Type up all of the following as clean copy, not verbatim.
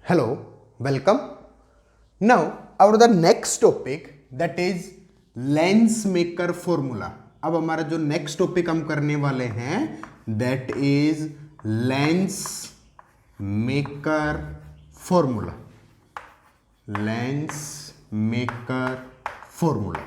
Hello, welcome. Now, our the next topic that is lens maker formula. अब हमारा जो next topic हम करने वाले हैं that is lens maker formula. Lens maker formula.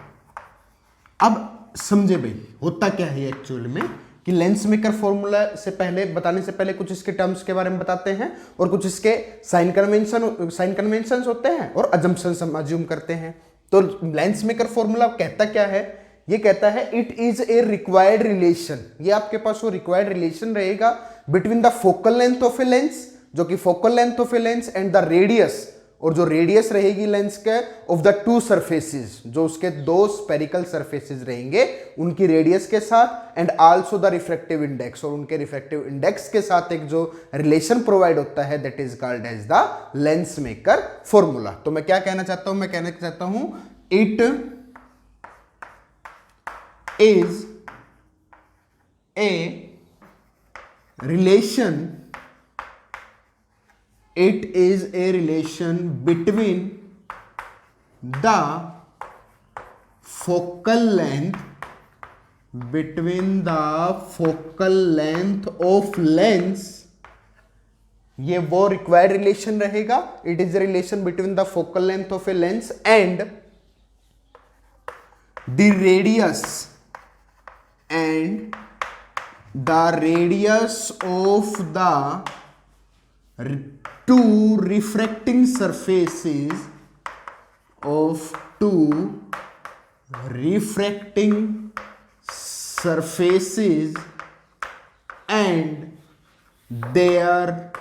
अब समझे भाई होता क्या है एक्चुअल में कि लेंस मेकर फॉर्मूला से पहले बताने से पहले कुछ इसके टर्म्स के बारे में बताते हैं और कुछ इसके साइन कन्वेंशन होते हैं और अजम्पशंस हम अज्यूम करते हैं. तो लेंस मेकर फॉर्मूला कहता क्या है? ये कहता है it is a required relation. ये आपके पास वो रिक्वायर्ड रिलेशन रहेगा between the focal length of a lens, जो कि focal length of a lens and the radius, और जो रेडियस रहेगी लेंस के ऑफ द टू सरफेसेस, जो उसके दो स्पेरिकल सरफेसेस रहेंगे उनकी रेडियस के साथ, and also the refractive index, और उनके रिफ्रैक्टिव इंडेक्स के साथ एक जो रिलेशन प्रोवाइड होता है that is called as the lens maker formula. तो मैं क्या कहना चाहता हूं? मैं कहना चाहता हूं it is a relation, it is a relation between the focal length of lens. ये वो रिक्वायर्ड रिलेशन रहेगा. It is a relation between the focal length of a lens and the radius of the two refracting surfaces and their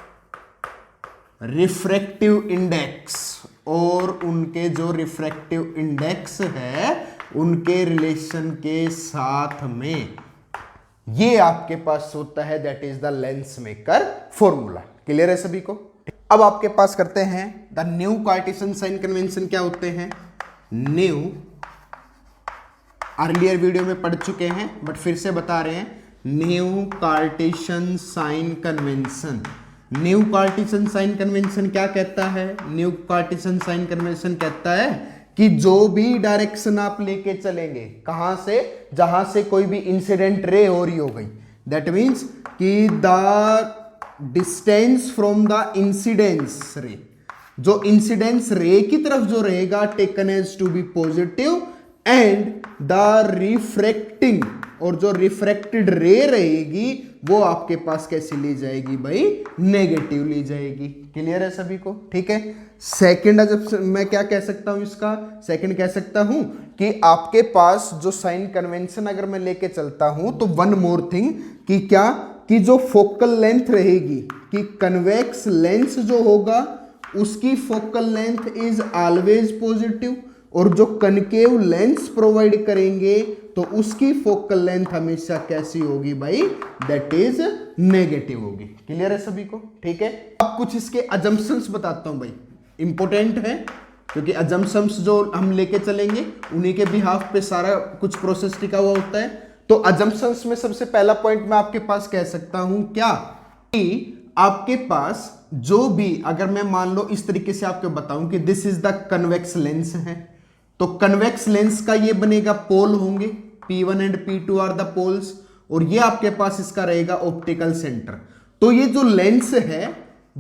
refractive index, और उनके जो refractive index है उनके relation के साथ में ये आपके पास होता है that is the lens maker formula. Clear है सभी को? अब आपके पास करते हैं the new Cartesian sign convention. क्या होते हैं न्यू? अर्लियर वीडियो में पढ़ चुके हैं बट फिर से बता रहे हैं. New Cartesian sign convention. New Cartesian sign convention क्या कहता है? न्यू कार्टेशियन साइन कन्वेंशन कहता है कि जो भी डायरेक्शन आप लेके चलेंगे, कहां से? जहां से कोई भी इंसिडेंट रे हो रही हो गई, दैट मीन्स कि the distance from the incidence ray, जो इंसिडेंस रे की तरफ जो रहेगा taken as to be positive, and the refracting, और जो रिफ्रैक्टेड रे रहेगी वो आपके पास कैसी ली जाएगी भाई? नेगेटिव ली जाएगी. क्लियर है सभी को? ठीक है. सेकंड जब मैं क्या कह सकता हूं इसका? सेकंड कह सकता हूं कि आपके पास जो साइन कन्वेंशन अगर मैं लेके चलता हूं तो वन मोर थिंग कि क्या कि जो फोकल लेंथ रहेगी कि कन्वेक्स लेंस जो होगा उसकी focal length is always positive, और जो कनकेव लेंस प्रोवाइड करेंगे तो उसकी फोकल लेंथ हमेशा कैसी होगी भाई? दैट इज नेगेटिव होगी. क्लियर है सभी को? ठीक है. अब कुछ इसके अजम्पशंस बताता हूं भाई, इंपॉर्टेंट है क्योंकि अजम्पशंस जो हम लेके चलेंगे उन्हीं के बिहाफ पे सारा कुछ प्रोसेस टिका हुआ होता है. तो अजम्पशंस में सबसे पहला पॉइंट मैं आपके पास कह सकता हूं क्या कि आपके पास जो भी, अगर मैं मान लो इस तरीके से आपको बताऊं कि this is the convex lens है, तो कन्वेक्स लेंस का ये बनेगा पोल होंगे, P1 and P2 are the poles, और ये आपके पास इसका रहेगा ऑप्टिकल सेंटर. तो ये जो लेंस है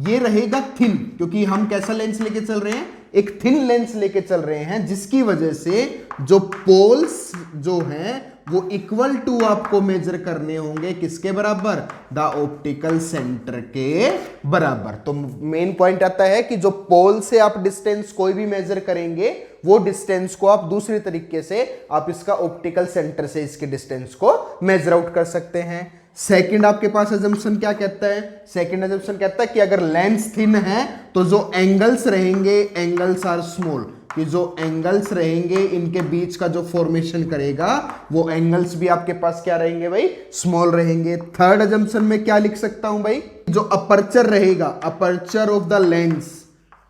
ये रहेगा थिन, क्योंकि हम कैसा लेंस लेके चल रहे हैं? एक थिन लेंस लेके चल रहे हैं, जिसकी वजह से जो पोल्स जो हैं वो इक्वल टू आपको मेजर करने होंगे किसके बराबर? द ऑप्टिकल सेंटर के बराबर. तो मेन पॉइंट आता है कि जो पोल से आप डिस्टेंस कोई भी मेजर करेंगे वो डिस्टेंस को आप दूसरी तरीके से आप इसका ऑप्टिकल सेंटर से इसके डिस्टेंस को मेजर आउट कर सकते हैं. सेकंड आपके पास अजम्पशन क्या कहता है? सेकंड अजम्पशन कहता है कि अगर लेंस थिन है तो जो एंगल्स रहेंगे एंगल्स आर स्मॉल, कि जो एंगल्स रहेंगे इनके बीच का जो फॉर्मेशन करेगा वो एंगल्स भी आपके पास क्या रहेंगे भाई? स्मॉल रहेंगे. थर्ड अजम्पशन में क्या लिख सकता हूं भाई? जो अपर्चर रहेगा, aperture of the lens,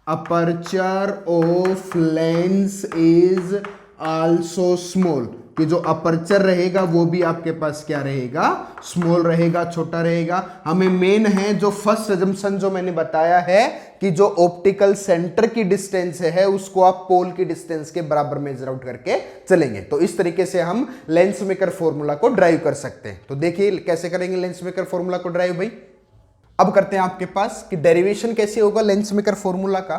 aperture of lens is also small, कि जो अपर्चर रहेगा वो भी आपके पास क्या रहेगा, स्मॉल रहेगा, छोटा रहेगा। हमें मेन है जो फर्स्ट अजम्पशन जो मैंने बताया है कि जो ऑप्टिकल सेंटर की डिस्टेंस है उसको आप पोल की डिस्टेंस के बराबर मेजर आउट करके चलेंगे। तो इस तरीके से हम लेंस मेकर फॉर्मूला को ड्राइव कर सकते हैं। तो देखिए कैसे करेंगे लेंस मेकर फॉर्मूला को ड्राइव भाई। अब करते हैं आपके पास कि डेरिवेशन कैसे होगा लेंस मेकर फॉर्मूला का।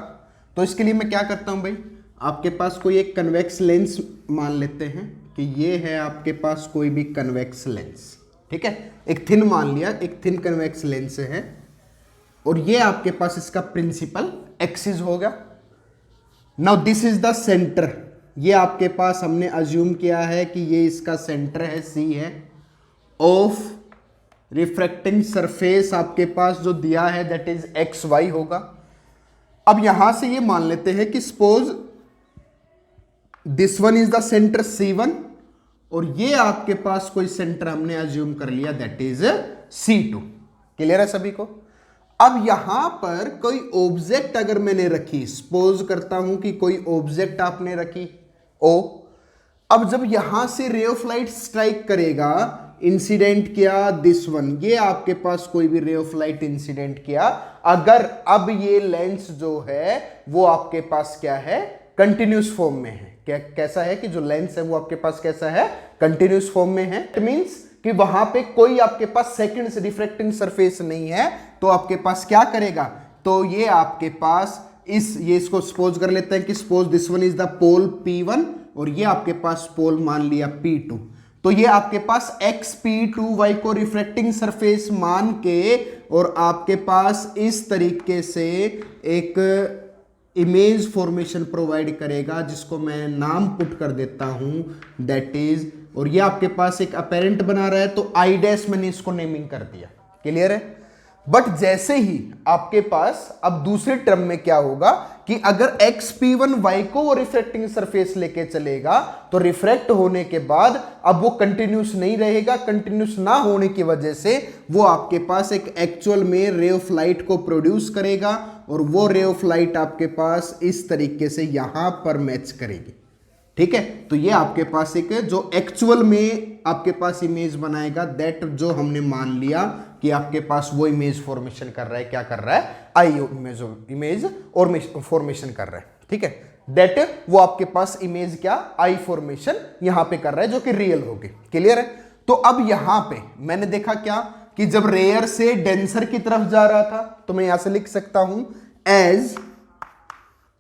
तो इसके लिए मैं क्या करता हूं भाई, आपके पास कोई एक कन्वेक्स लेंस मान लेते हैं कि ये है आपके पास कोई भी कन्वेक्स लेंस, ठीक है, एक थिन मान लिया, एक थिन कन्वेक्स लेंस है और ये आपके पास इसका प्रिंसिपल एक्सिस होगा। Now this is the centre, ये आपके पास हमने अज्यूम किया है कि ये इसका सेंटर है, सी है, ऑफ रिफ्रैक्टिंग सरफेस आपके पास जो दिया है दैट इज एक्स वाई होगा। अब यहां से ये मान लेते हैं कि suppose this one is the centre C1 और ये आपके पास कोई सेंटर हमने अज्यूम कर लिया दैट इज C2। क्लियर है सभी को। अब यहां पर कोई ऑब्जेक्ट अगर मैंने रखी, सपोज करता हूं कि कोई ऑब्जेक्ट आपने रखी O, अब जब यहां से रे ऑफ लाइट स्ट्राइक करेगा, इंसिडेंट किया दिस वन, ये आपके पास कोई भी रे ऑफ लाइट इंसिडेंट किया, अगर अब ये लेंस जो है वो आपके पास क्या है, कंटिन्यूस फॉर्म में है। क्या कैसा है कि जो लेंस है वो आपके पास कैसा है, कंटिन्यूस फॉर्म में है। इट मींस कि वहां पे कोई आपके पास सेकंड से रिफ्रैक्टिंग सरफेस नहीं है, तो आपके पास क्या करेगा, तो ये आपके पास ये इसको सपोज कर लेते हैं कि suppose this one is the pole P1 और ये आपके पास पोल मान लिया P2। तो ये आपके पास XP2Y को रिफ्रैक्टिंग सरफेस मान के और आपके पास इस तरीके से एक इमेज फॉर्मेशन प्रोवाइड करेगा जिसको मैं नाम पुट कर देता हूं दैट इज, और ये आपके पास एक अपेरेंट बना रहा है तो आई डैश मैंने इसको नेमिंग कर दिया। क्लियर है। बट जैसे ही आपके पास अब दूसरे टर्म में क्या होगा कि अगर XP1Y को वो रिफ्रैक्टिंग सरफेस लेके चलेगा तो रिफ्रैक्ट होने के बाद अब वो कंटिन्यूस नहीं रहेगा। कंटिन्यूस ना होने की वजह से वो आपके पास एक एक्चुअल में रे ऑफ लाइट को प्रोड्यूस करेगा और वो रे ऑफ लाइट आपके पास इस तरीके से यहां पर मैच करेगी। ठीक है, तो ये आपके पास एक जो एक्चुअल में आपके पास इमेज बनाएगा दैट जो हमने मान लिया कि आपके पास वो इमेज फॉर्मेशन कर रहा है, क्या कर रहा है, आई इमेज और फॉर्मेशन कर रहा है। ठीक है, दैट वो आपके पास इमेज क्या, आई फॉर्मेशन यहां पे कर रहा है जो कि रियल होगी। क्लियर है। तो अब यहां पे मैंने देखा क्या कि जब रेयर से डेंसर की तरफ जा रहा था तो मैं यहां से लिख सकता हूं as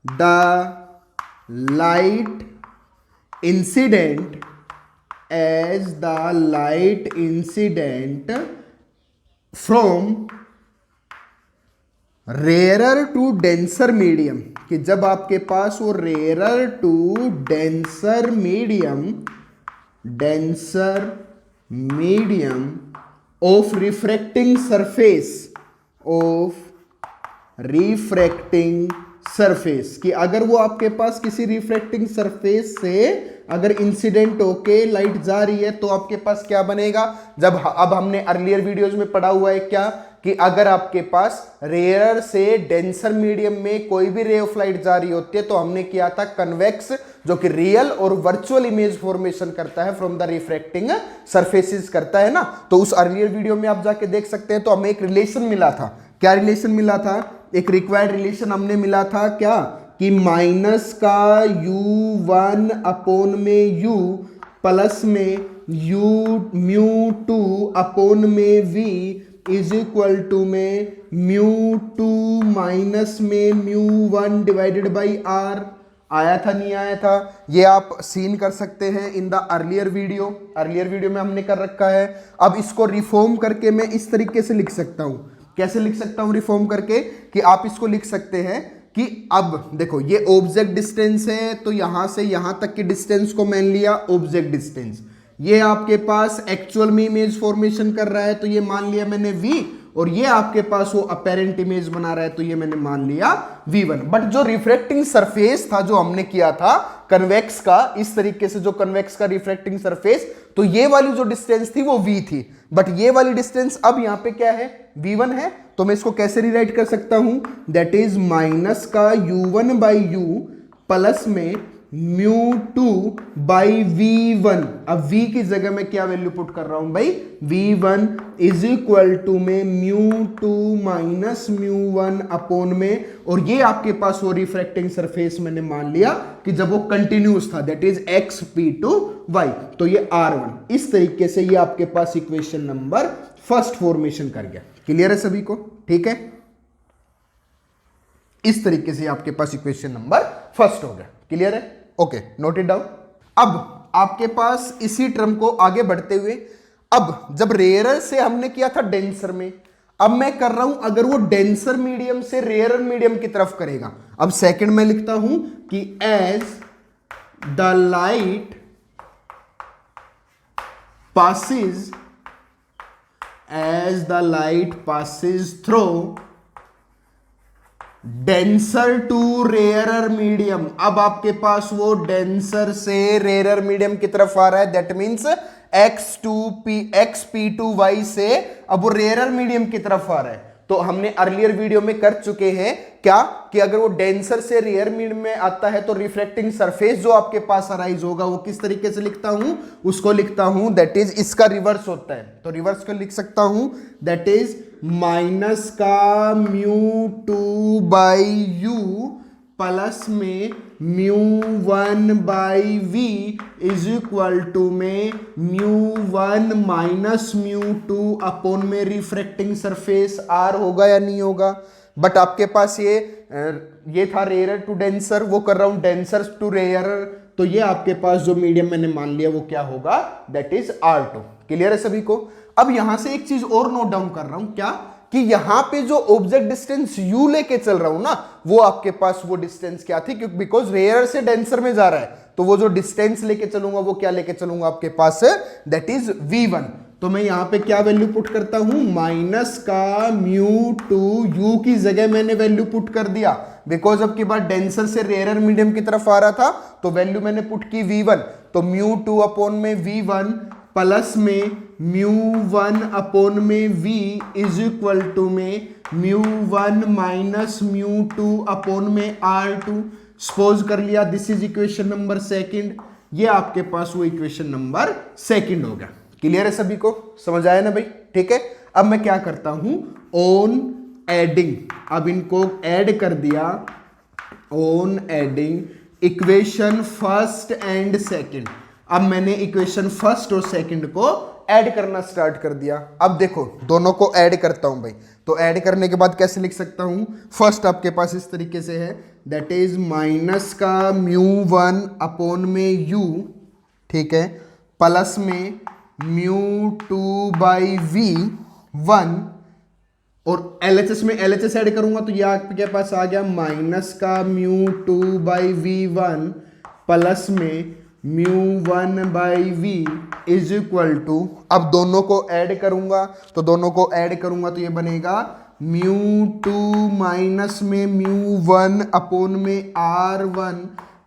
the light incident, as the light incident from rarer to denser medium, कि जब आपके पास वो rarer to denser medium of refracting surface कि अगर वो आपके पास किसी रिफ्रैक्टिंग सरफेस से अगर इंसिडेंट होके लाइट जा रही है तो आपके पास क्या बनेगा, जब अब हमने अर्लियर वीडियोस में पढ़ा हुआ है क्या कि अगर आपके पास रेयर से डेंसर मीडियम में कोई भी रे ऑफ लाइट जा रही होती है तो हमने किया था कन्वेक्स जो कि रियल और वर्चुअल इमेज फॉर्मेशन करता है फ्रॉम द रिफ्रैक्टिंग सरफेसेस करता है ना। तो उस अर्लियर वीडियो में आप जाके देख सकते हैं। तो हमें एक रिलेशन मिला था, क्या रिलेशन मिला था, एक रिक्वायर्ड रिलेशन हमने मिला था क्या कि माइनस का U1 अपॉन में U प्लस में μ2 अपॉन में V इज इक्वल टू में μ2 माइनस में μ1 डिवाइडेड बाई R। आया था नहीं आया था, ये आप सीन कर सकते हैं इन द अर्लियर वीडियो में हमने कर रखा है। अब इसको रिफॉर्म करके मैं इस तरीके से लिख सकता हूं, कैसे लिख सकता हूं रिफॉर्म करके कि आप इसको लिख सकते हैं कि अब देखो ये ऑब्जेक्ट डिस्टेंस है तो यहां से यहां तक की डिस्टेंस को मान लिया ऑब्जेक्ट डिस्टेंस, ये आपके पास एक्चुअल में इमेज फॉर्मेशन कर रहा है तो ये मान लिया मैंने V, और ये आपके पास वो अपेरेंट इमेज बना रहा है तो ये मैंने मान लिया V1। बट जो रिफ्रैक्टिंग सरफेस था जो हमने किया था कन्वेक्स का, इस तरीके से जो कन्वेक्स का रिफ्रैक्टिंग सरफेस, तो ये वाली जो डिस्टेंस थी वो V थी, बट ये वाली डिस्टेंस अब यहां पे क्या है, V1 है। तो मैं इसको कैसे रिराइट कर सकता हूं, दैट इज माइनस का U1 बाई U प्लस में म्यू टू बाई V1। अब V की जगह में क्या वैल्यू पुट कर रहा हूं भाई, V1 इज इक्वल टू में mu to minus mu one upon में, और ये आपके पास वो रिफ्रैक्टिंग सरफेस मैंने मान लिया कि जब वो कंटिन्यूस था, that is X P to Y, तो ये R1। इस तरीके से ये आपके पास इक्वेशन नंबर फर्स्ट फॉर्मेशन कर गया। क्लियर है सभी को? ठीक है, इस तरीके से आपके पास इक्वेशन नंबर फर्स्ट हो गया। क्लियर है? Okay, note it down. अब आपके पास इसी टर्म को आगे बढ़ते हुए, अब जब रेयरर से हमने किया था डेंसर में, अब मैं कर रहा हूं अगर वो डेंसर मीडियम से रेयरर मीडियम की तरफ करेगा। अब सेकंड में लिखता हूं कि as the light passes, as the light passes through denser to rarer medium. अब आपके पास वो डेंसर से रेयरर मीडियम की तरफ आ रहा है, that means X P to Y से अब वो रेयरर मीडियम की तरफ आ रहा है। तो हमने अर्लियर वीडियो में कर चुके हैं क्या कि अगर वो डेंसर से रेयर मीडियम में आता है तो रिफ्लेक्टिंग सरफेस जो आपके पास अराइज होगा वो किस तरीके से लिखता हूं, उसको लिखता हूं दैट इज, इसका रिवर्स होता है, तो रिवर्स को लिख सकता हूं दैट इज माइनस का mu two by u plus में mu one by v is equal to में mu one minus mu two upon में रिफ्रैक्टिंग सरफेस आर होगा या नहीं होगा। बट आपके पास ये था रेयर टू डेंसर, वो कर रहा हूं डेंसर टू रेयर, तो ये आपके पास जो मीडियम मैंने मान लिया वो क्या होगा, दैट इज R2। क्लियर है सभी को? अब यहां से एक चीज और नोट डाउन कर रहा हूं, क्या कि यहां पे जो ऑब्जेक्ट डिस्टेंस u लेके चल रहा हूं ना, वो आपके पास वो डिस्टेंस क्या थी, क्योंकि बिकॉज रेयर से डेंसर में जा रहा है, तो वो जो डिस्टेंस लेके चलूंगा वो क्या लेके चलूंगा आपके पास, दैट इज v1। तो मैं यहां पे क्या वैल्यू पुट करता हूं, माइनस का म्यू टू, u की जगह मैंने वैल्यू पुट कर दिया बिकॉज अब की बार डेंसर से रेयर मीडियम की तरफ आ रहा था, तो वैल्यू मैंने पुट की v1, तो म्यू टू अपॉन में v1 प्लस में म्यू वन अपॉन में v इज इक्वल टू में mu one minus mu two upon में R2। सपोज कर लिया this is equation number second, ये आपके पास वो इक्वेशन नंबर सेकंड हो गया। क्लियर है सभी को? समझ आया ना भाई? ठीक है, अब मैं क्या करता हूं, ऑन एडिंग, अब इनको ऐड कर दिया, on adding equation first and second. अब मैंने इक्वेशन फर्स्ट और सेकंड को ऐड करना स्टार्ट कर दिया। अब देखो दोनों को ऐड करता हूं भाई, तो ऐड करने के बाद कैसे लिख सकता हूं, फर्स्ट आपके पास इस तरीके से है, दैट इज माइनस का म्यू वन अपॉन में u, ठीक है, प्लस में mu two by v one, और LHS में LHS ऐड करूंगा तो ये आपके पास आ गया माइनस का mu two by v one plus में mu one by v is equal to, अब दोनों को ऐड करूंगा, तो दोनों को ऐड करूंगा तो ये बनेगा म्यू टू माइनस में म्यू वन अपॉन में R1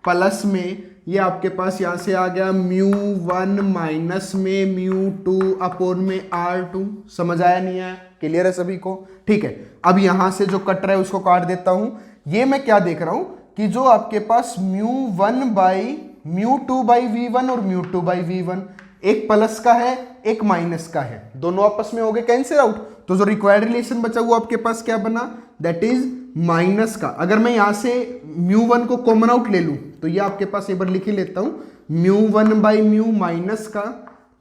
प्लस में ये आपके पास यहां से आ गया म्यू वन माइनस में म्यू टू अपॉन में R2। समझ आया नहीं आया? क्लियर है सभी को? ठीक है, अब यहां से जो कट रहा है उसको काट देता हूं। ये मैं क्या देख रहा हूं कि जो आपके पास mu one by mu two by v one और mu two by v one, एक प्लस का है एक माइनस का है, दोनों आपस में हो गए कैंसिल आउट, तो जो रिक्वायर्ड रिलेशन बचा वो आपके पास क्या बना, दैट इज माइनस का। अगर मैं यहां से म्यू वन को कॉमन आउट ले लूं तो ये आपके पास एक बार लिख ही लेता हूं, mu one by mu minus का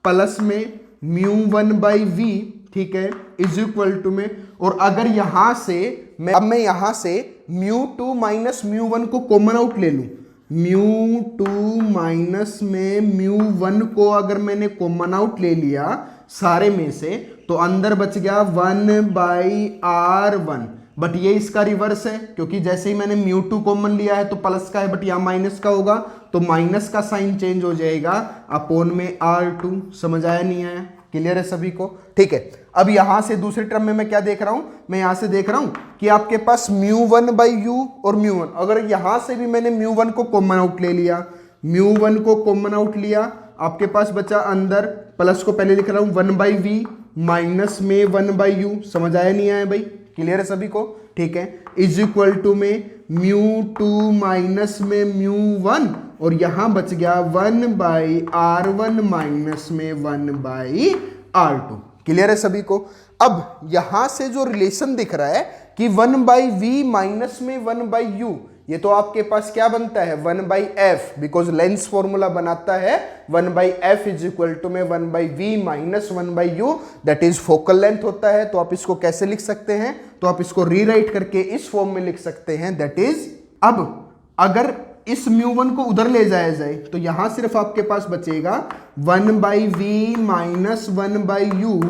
प्लस में म्यू वन बाई वी, ठीक है, इज इक्वल टू में, और अगर यहां से मैं यहां से mu two minus mu one को कॉमन आउट ले लूं, म्यू टू माइनस में म्यू वन को अगर मैंने कॉमन आउट ले लिया सारे में से, तो अंदर बच गया वन बाई R1। बट ये इसका रिवर्स है, क्योंकि जैसे ही मैंने म्यू टू कॉमन लिया है तो प्लस का है, बट यहाँ माइनस का होगा तो माइनस का साइन चेंज हो जाएगा अपॉन में R2। समझ आया नहीं आया? क्लियर है सभी को? ठीक है, अब यहां से दूसरे टर्म में मैं क्या देख रहा हूं, मैं यहां से देख रहा हूं कि आपके पास म्यू वन बाई यू और म्यू वन, अगर यहां से भी मैंने म्यू वन को कॉमन आउट ले लिया, म्यू वन को कॉमन आउट लिया, आपके पास बचा अंदर, प्लस को पहले लिख रहा हूं वन बाई वी माइनस में वन बाई यू। समझ आया नहीं आया भाई? क्लियर है सभी को, ठीक है, इज इक्वल टू में μ2 माइनस में μ1 और यहां बच गया 1/r1 माइनस में 1/r2। क्लियर है सभी को। अब यहां से जो रिलेशन दिख रहा है कि 1/v माइनस में 1/u, ये तो आपके पास क्या बनता है 1/f, बिकॉज लेंस फॉर्मूला बनाता है 1/f इज इक्वल टू में 1/v minus 1/u, that is focal length होता है। तो आप इसको कैसे लिख सकते हैं, तो आप इसको रीराइट करके इस फॉर्म में लिख सकते हैं, दैट इज, अब अगर इस μ1 को उधर ले जाया जाए तो यहां सिर्फ आपके पास बचेगा 1/v minus 1/u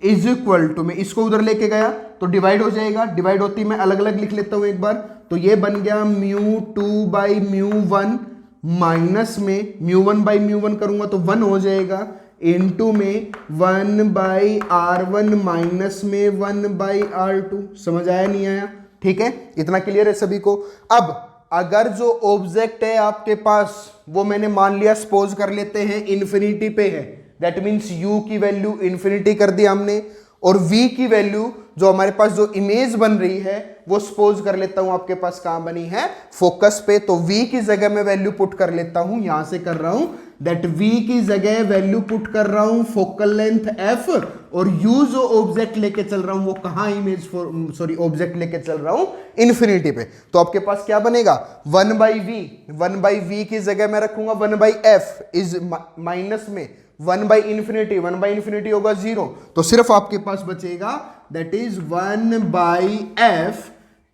is equal to में, इसको उधर लेके गया तो डिवाइड हो जाएगा, डिवाइड होती मैं अलग अलग लिख लेता हूं एक बार, तो ये बन गया μ2/μ1 माइनस में μ1/μ1 करूंगा तो 1 हो जाएगा, इनटू में 1/r1 माइनस में 1/r2। समझ आया नहीं आया, ठीक है, इतना क्लियर है सभी को। अब अगर जो ऑब्जेक्ट है आपके पास वो मैंने मान लिया, सपोज कर लेते हैं इन्फिनिटी पे है, दैट मीन्स u की वैल्यू इन्फिनिटी कर दी हमने, और v की वैल्यू जो हमारे पास जो इमेज बन रही है वो सपोज कर लेता हूं आपके पास कहां बनी है, फोकस पे, तो v की जगह मैं वैल्यू पुट कर लेता हूं, यहां से कर रहा हूं, दैट v की जगह वैल्यू पुट कर रहा हूं फोकल लेंथ f, और u जो ऑब्जेक्ट लेके चल रहा हूं वो कहां ऑब्जेक्ट लेके चल रहा हूं इन्फिनिटी पे। तो आपके पास क्या बनेगा 1/v की जगह मैं रखूंगा 1/f इज माइनस में 1/∞ होगा 0, तो सिर्फ आपके पास बचेगा that is 1/f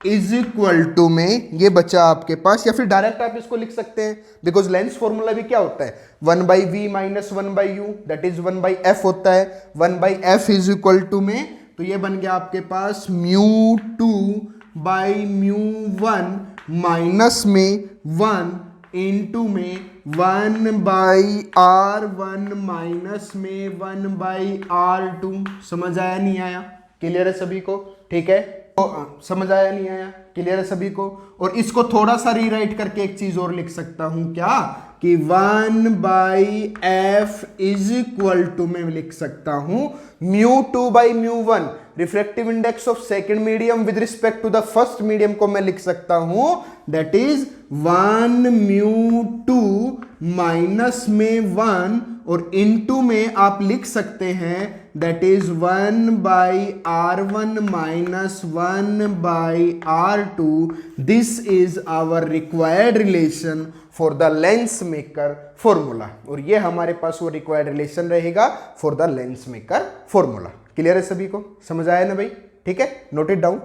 is equal to में, ये बचा आपके पास, या फिर डायरेक्ट आप इसको लिख सकते हैं, बिकॉज लेंस फॉर्मूला भी क्या होता है 1/v minus 1/u, that is 1/f होता है, 1/f इज इक्वल टू में, तो ये बन गया आपके पास μ2/μ1 माइनस में 1 इनटू में 1/r1 माइनस में 1/r2। समझ आया नहीं आया, क्लियर है सभी को, ठीक है, तो समझ आया नहीं आया, क्लियर है सभी को। और इसको थोड़ा सा रीराइट करके एक चीज और लिख सकता हूं, क्या कि 1/f इज इक्वल टू में लिख सकता हूं μ2/μ1 refractive index of second medium with respect to the first medium को मैं लिख सकता हूं, दैट इज 1/μ2 माइनस में 1 और इनटू में आप लिख सकते हैं that is 1/r1 minus 1/r2। This is our required relation for the lens maker formula, और ये हमारे पास वो रिक्वायर्ड रिलेशन रहेगा for the lens maker formula. Clear है सभी को, समझ आया ना भाई, ठीक है, note it down.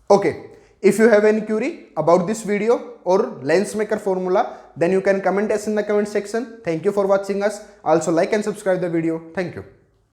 Okay, if you have any query about this video or lens maker formula, then you can comment us in the comment section. Thank you for watching us. Also like and subscribe the video. Thank you.